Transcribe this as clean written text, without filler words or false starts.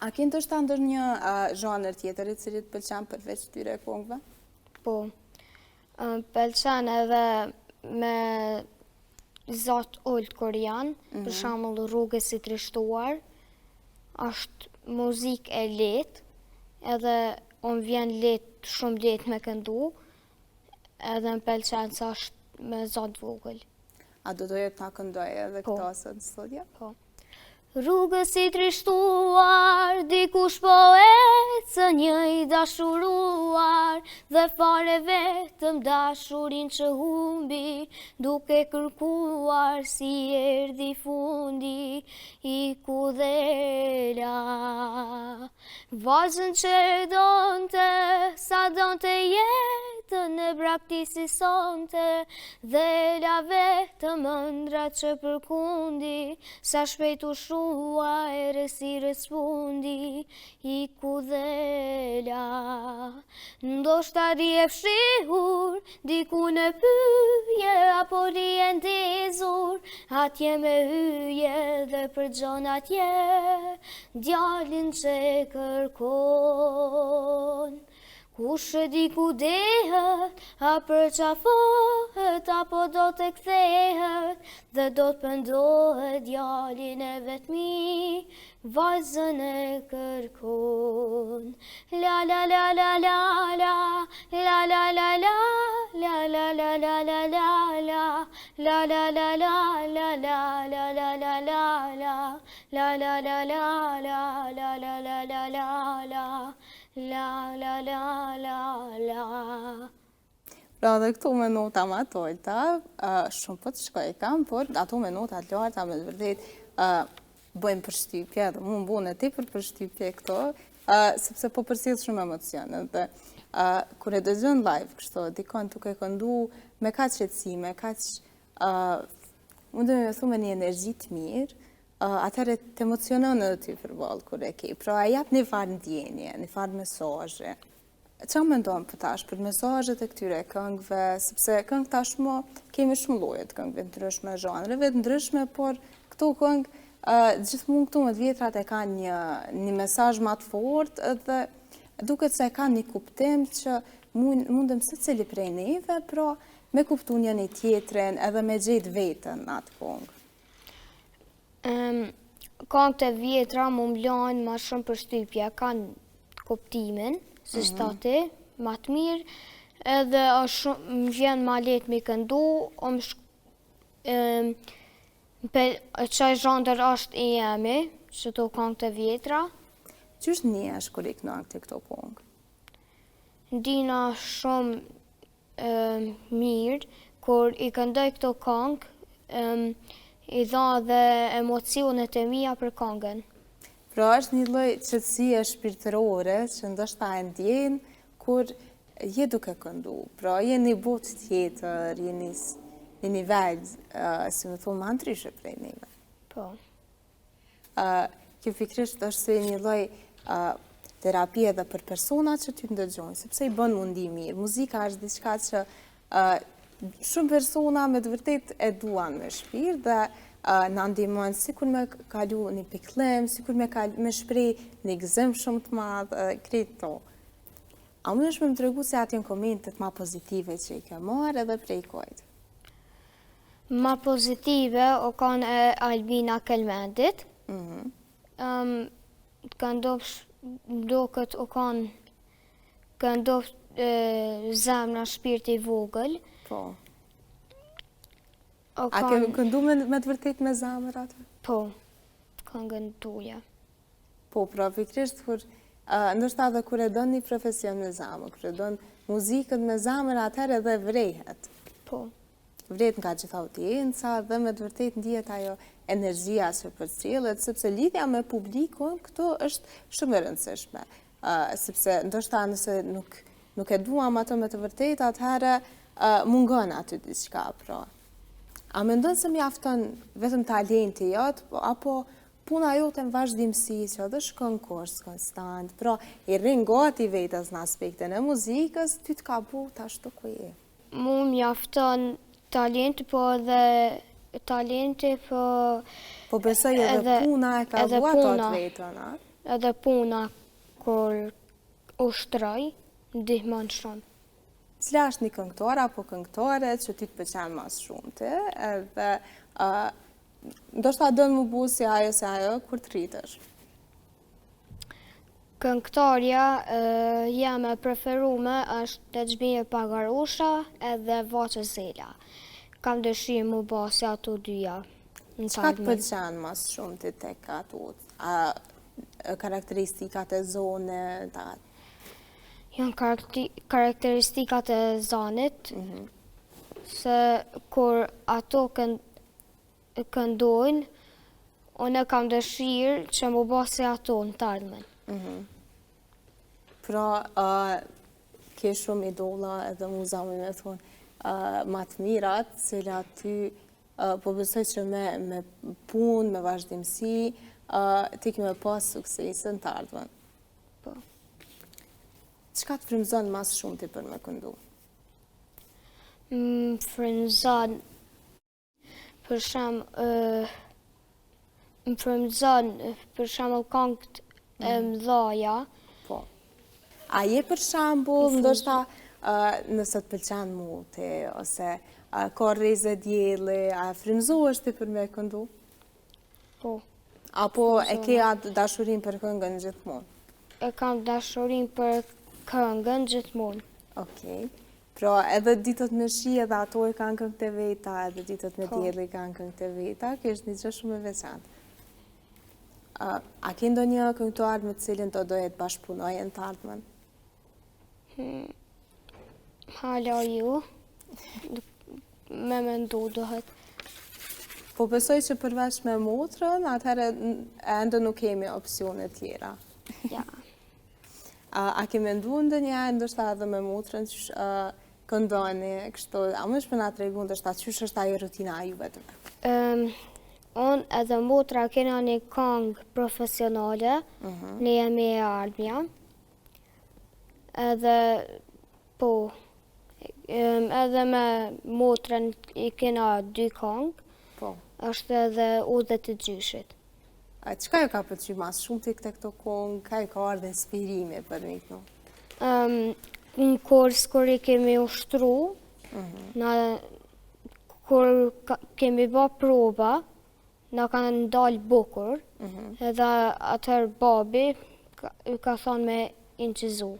A ke ndoshta ndonjë zhanër tjetër i cili të pëlqen përveç këtyre këngëve? Po, pëlqen edhe me zot old korean, për shembull Rrugës i Trishtuar, është muzikë e lehtë, edhe unë vjen shumë lehtë me këndu, edhe më pëlqen se është me zot vogël. A do doje ta këndoj edhe këto sot në studio? Po. Rrugës i trishtuar, dikush po ecë një i dashuruar, dhe fare vetëm dashurin që humbi, duke kërkuar si erdhi fundi, i kudhela. Vazën që donte, sa donte jetën e braktisi sonte, dhe la vetëm ëndra që përkundi, sa shpejt u e rësirës fundi, i kudhela. Ndoshta rje fshihur, diku në pyje, apo rje ndezur, atje me hyje dhe për gjon atje, djalin që kërkon. Kush e di ku dehet, a përqafohet, apo do të kthehet, dhe do të pëndohet djalin e vetmi, vajzën e kërkon. La la la la la la, la la la la, la la la la la la la, la la la la la la la la la la, la la la la la la la la la la. La la la la la. Pra dhe këtu me nota ma tolta, shumë po të shkoj kam, por ato me nota të larta me të vërtet bëjmë përshtypje, dhe mu më bënë e ti për përshtypje këto, sepse po përsil shumë emocione. Dhe kur e dëgjën live kështu, dikon tuk e këndu me kaq qetësime, kaq, mundë me thume një energji të mirë, atëre të emocionon edhe ty përballë kur e ke. Pra a jap një farë ndjenje, një farë mesazhe. Qa mendon për tash për mesazhet e këtyre këngëve, sepse këngë tashmë kemi shumë lloje të këngëve ndryshme, zhanreve të ndryshme, por këto këngë gjithmonë këtu më të vjetrat e kanë një mesazh më të fortë dhe duket se kanë një kuptim që mundem secili prej neve, pra me kuptu njëri tjetrin edhe me gjetë veten në atë këngë. Këngët e vjetra më mlojnë ma shumë përshtypje, kanë kuptimin, si shtati, ma të mirë, edhe më vjen ma letë me këndu, qaj zhandër është i jemi, që to këngët e vjetra. Qysh njesh kur i kënaq të këto këngë? Ndina shumë mirë, kur i këndoj këto këngë, i dha dhe emocionet e mia për këngën. Pra është një lloj qetësie shpirtërore që ndoshta e ndjen kur je duke këndu. Pra je një botë tjetër, je një nivel, si më thonë, ma ndryshe prej neve. Po. Kjo pikrisht është si një lloj terapie edhe për personat që ty ndëgjojnë, sepse i bën mundi mirë. Muzika është diçka që shumë persona me të vërtet e duan me shpirt dhe na ndihmon sikur me kalu një pikëllim, sikur me shpreh një gëzim shumë të madh, krejt to. A mundesh me më tregu se aty në komentet ma pozitive që i ke marrë edhe prej kujt? Ma pozitive o kanë e Albina Kelmendit. Duket o kanë zemra shpirti vogël. Po. A ke këndu me të vërtet me zamër atë? Po, këngën tuja. Po, pra, pikrisht kur, ndoshta edhe kur e don një profesion me zamër, kur e don muzikën me zamër, atëherë edhe vrehet. Po. Vret nga gjitha audienca dhe me të vërtet ndihet ajo energjia që përcjellet, sepse lidhja me publikun këto është shumë e rëndësishme. Sepse ndoshta nëse nuk e duam ato me të vërtet, atëherë mungon aty diçka, pra. A mendon se mjafton vetëm talenti jot, apo puna jote në vazhdimsi që edhe shkon kurs konstant, pra i rrin gati vetës në aspektin e muzikës, ty të ka bu ashtu ku je? Mu mjafton talenti, po edhe talenti, po... Po besoj edhe puna e ka bu ato të vetën, a? edhe puna kur ushtroj, ndihmon shumë. Cila është një këngëtar apo këngëtare që ti të pëlqen mas shumëti, edhe ndoshta do më bu si ajo kur të rritesh? Këngëtarja jam e preferume është Lexmia Pagarusha edhe Vaçe Zela. Kam dëshirë mu ba si ato dyja. Çka të pëlqen mas shumëti tek ato? Karakteristikat e zonës, Janë karakteristikat e zanit, se kur ato këndojnë, unë kam dëshirë që mu ba si ato në të ardhmen. Pra, ke shumë idola edhe muza me thonë ma të mirat, cilat ty po besoj që me punë, me vazhdimësi, ti ke me pas suksesën të ardhmen. Po. Çka të frymëzon mas shumë ti për me këndu? Frymëzon, për shembull këngët e mëdhaja. Po. A je për shembull, ndoshta nëse të pëlqen muti, ose ka rreze dielli, a frymëzohesh ti për me këndu? Po. Apo e ke atë dashurin për këngën gjithmonë? E kam dashurin për këngën gjithmonë. Okej. Pra edhe ditët me shi edhe ato e kanë këngët e veta, edhe ditët me dielli kanë këngët e veta, kjo është një gjë shumë e veçantë. A ke ndonjë këngëtar me të cilin të doje të bashkëpunojë në të ardhmen? Hala ju, me mendu dohet. Po besoj që përveç me motrën, atëherë ende nuk kemi opsione tjera. Ja. A ke mendu ndonjëherë ndoshta edhe me motrën që këndoni kështu, a më shpëna të regu ndoshta qysh është ajo rutina a juve të me? Unë edhe motra kena një këngë profesionale, ne jemi e ardhmja. Edhe, po, edhe me motrën i kena 2 këngë. Po. Është edhe Udhët të gjyshit. Çka ju ka pëlqyer mas shumë ti këto këngë, ka ju ka ardhur inspirimi për me këto? Në kurs kur i kemi ushtru, kur kemi bë proba, na kanë ndalë bukur, edhe atëherë babi ka thonë me incizu.